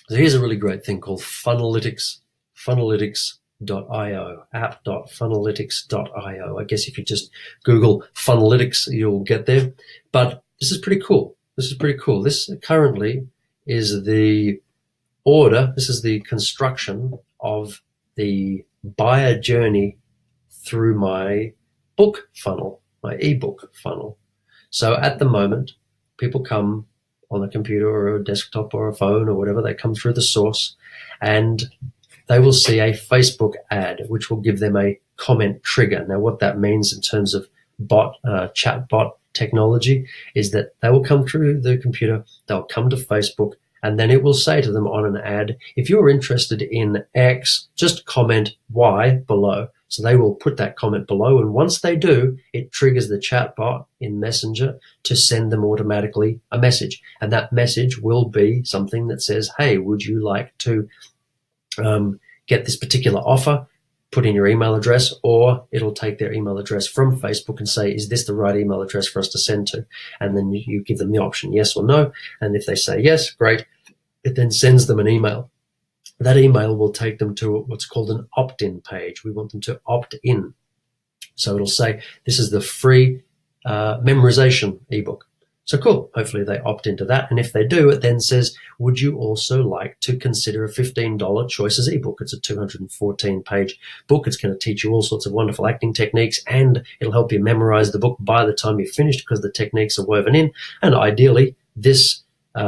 So here's a really great thing called Funnelytics, funnelytics.io, app.funnelytics.io. I guess if you just Google Funnelytics, you'll get there. But this is pretty cool. This is pretty cool. This currently is the order, this is the construction of the buyer journey through my book funnel, my ebook funnel. So at the moment, people come on a computer or a desktop or a phone or whatever, they come through the source and they will see a Facebook ad, which will give them a comment trigger. Now, what that means in terms of chat bot technology is that they will come through the computer, they'll come to Facebook, and then it will say to them on an ad, if you're interested in X, just comment Y below. So they will put that comment below, and once they do, it triggers the chatbot in Messenger to send them automatically a message. And that message will be something that says, hey, would you like to get this particular offer? Put in your email address, or it'll take their email address from Facebook and say, is this the right email address for us to send to? And then you give them the option, yes or no. And if they say yes, great. It then sends them an email. That email will take them to what's called an opt-in page. We want them to opt in. So it'll say, this is the free memorization ebook. So cool. Hopefully they opt into that. And if they do, it then says, would you also like to consider a $15 Choices ebook? It's a 214-page book. It's going to teach you all sorts of wonderful acting techniques, and it'll help you memorize the book by the time you're finished because the techniques are woven in. And ideally, this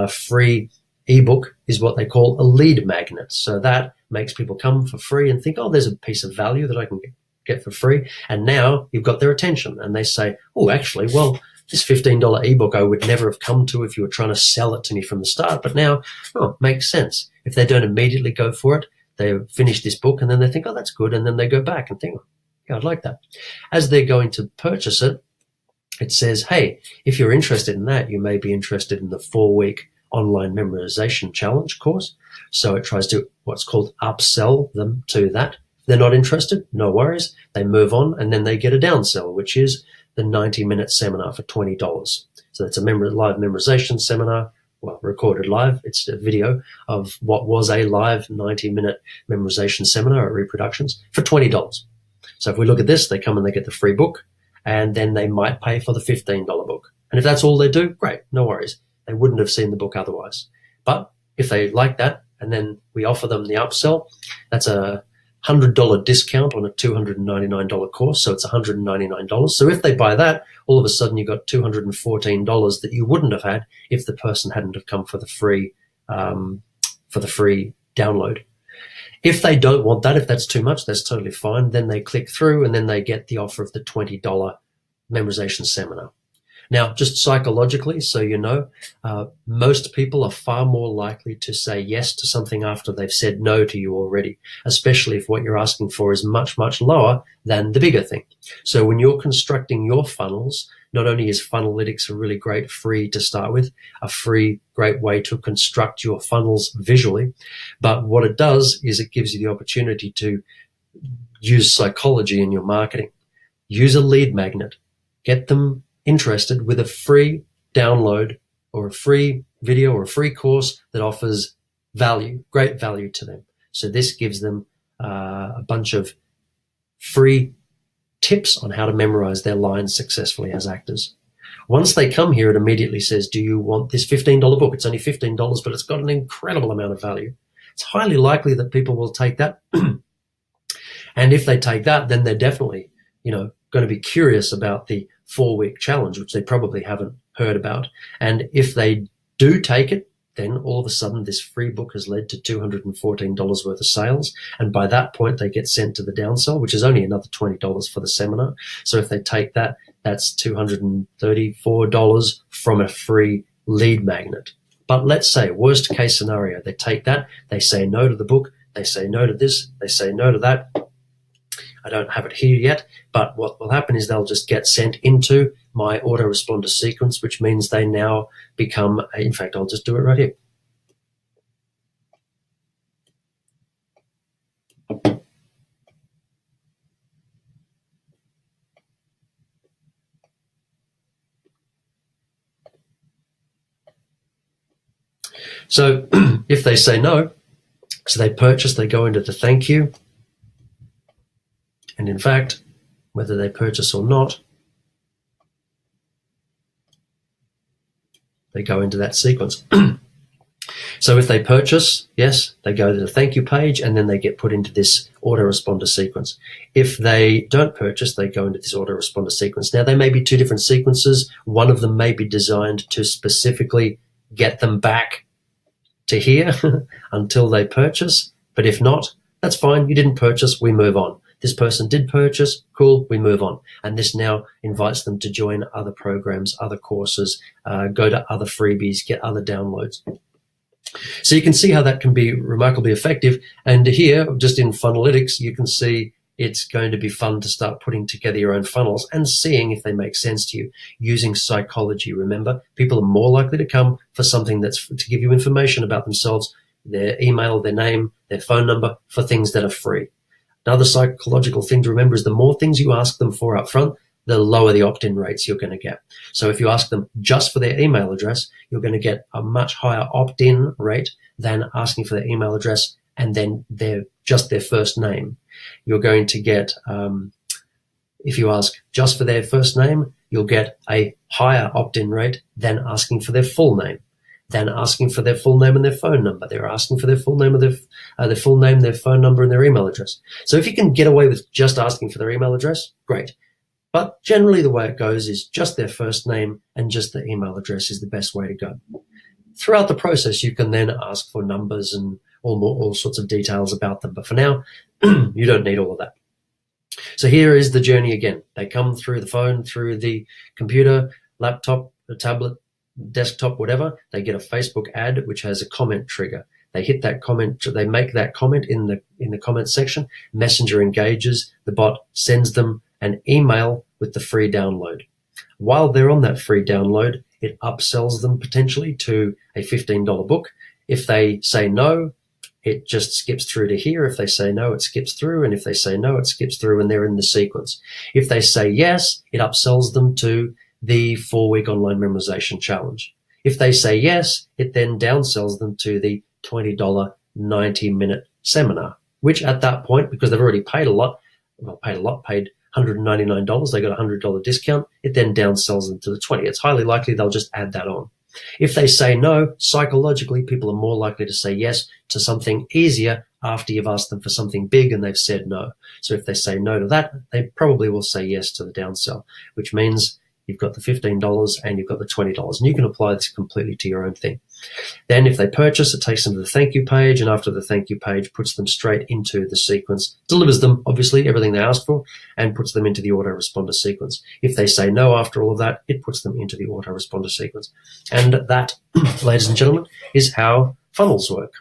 free ebook is what they call a lead magnet. So that makes people come for free and think, oh, there's a piece of value that I can get for free. And now you've got their attention and they say, oh, actually, well, this $15 ebook I would never have come to if you were trying to sell it to me from the start. But now, oh, it makes sense. If they don't immediately go for it, they finish this book and then they think, oh, that's good. And then they go back and think, oh, yeah, I'd like that. As they're going to purchase it, it says, hey, if you're interested in that, you may be interested in the 4-week online memorization challenge course. So it tries to what's called upsell them to that. If they're not interested, no worries. They move on and then they get a downsell, which is the 90-minute seminar for $20. So it's a live memorization seminar, well, recorded live. It's a video of what was a live 90-minute memorization seminar at Reproductions for $20. So if we look at this, they come and they get the free book, and then they might pay for the $15 book. And if that's all they do, great, no worries. They wouldn't have seen the book otherwise. But if they like that, and then we offer them the upsell, that's a $100 discount on a $299 course, so it's $199. So if they buy that, all of a sudden you've got $214 that you wouldn't have had if the person hadn't have come for the free download. If they don't want that, if that's too much, that's totally fine. Then they click through and then they get the offer of the $20 memorization seminar. Now, just psychologically, so you know, most people are far more likely to say yes to something after they've said no to you already, especially if what you're asking for is much, much lower than the bigger thing. So when you're constructing your funnels, not only is Funnelytics a really great free to start with, a free, great way to construct your funnels visually, but what it does is it gives you the opportunity to use psychology in your marketing. Use a lead magnet. Get them interested with a free download or a free video or a free course that offers value, great value to them. So this gives them a bunch of free tips on how to memorize their lines successfully as actors. Once they come here, it immediately says, do you want this $15 book? It's only $15, but it's got an incredible amount of value. It's highly likely that people will take that. And if they take that, then they're definitely, going to be curious about the 4-week challenge, which they probably haven't heard about. And if they do take it, then all of a sudden this free book has led to $214 worth of sales. And by that point, they get sent to the downsell, which is only another $20 for the seminar. So if they take that, that's $234 from a free lead magnet. But let's say, worst case scenario, they take that, they say no to the book, they say no to this, they say no to that. I don't have it here yet, but what will happen is they'll just get sent into my autoresponder sequence, which means they now become, in fact, I'll just do it right here. So if they say no, so they purchase, they go into the thank you. And in fact, whether they purchase or not, they go into that sequence. So if they purchase, yes, they go to the thank you page, and then they get put into this autoresponder sequence. If they don't purchase, they go into this autoresponder sequence. Now, they may be two different sequences. One of them may be designed to specifically get them back to here until they purchase. But if not, that's fine. You didn't purchase. We move on. This person did purchase. Cool. We move on. And this now invites them to join other programs, other courses, go to other freebies, get other downloads. So you can see how that can be remarkably effective. And here, just in Funnelytics, you can see it's going to be fun to start putting together your own funnels and seeing if they make sense to you using psychology. Remember, people are more likely to come for something that's to give you information about themselves, their email, their name, their phone number, for things that are free. Another psychological thing to remember is the more things you ask them for up front, the lower the opt-in rates you're going to get. So if you ask them just for their email address, you're going to get a much higher opt-in rate than asking for their email address and then just their first name. You're going to get, if you ask just for their first name, you'll get a higher opt-in rate than asking for their full name, than asking for their full name and their phone number. They're asking for their full name, their full name, their phone number, and their email address. So if you can get away with just asking for their email address, great. But generally the way it goes is just their first name and just their email address is the best way to go. Throughout the process, you can then ask for numbers and all sorts of details about them. But for now, you don't need all of that. So here is the journey again. They come through the phone, through the computer, laptop, a tablet, desktop, whatever. They get a Facebook ad, which has a comment trigger. They hit that comment, they make that comment in the comment section. Messenger engages, the bot sends them an email with the free download. While they're on that free download, it upsells them potentially to a $15 book. If they say no, it just skips through to here. If they say no, it skips through. And if they say no, it skips through and they're in the sequence. If they say yes, it upsells them to the 4-week online memorization challenge. If they say yes, it then downsells them to the $20 90-minute seminar, which at that point, because they've already paid paid $199, they got a $100 discount, it then downsells them to the 20. It's highly likely they'll just add that on. If they say no, psychologically, people are more likely to say yes to something easier after you've asked them for something big and they've said no. So if they say no to that, they probably will say yes to the downsell, which means you've got the $15 and you've got the $20, and you can apply this completely to your own thing. Then if they purchase, it takes them to the thank you page, and after the thank you page, puts them straight into the sequence, delivers them, obviously, everything they asked for, and puts them into the autoresponder sequence. If they say no after all of that, it puts them into the autoresponder sequence. And that, ladies and gentlemen, is how funnels work.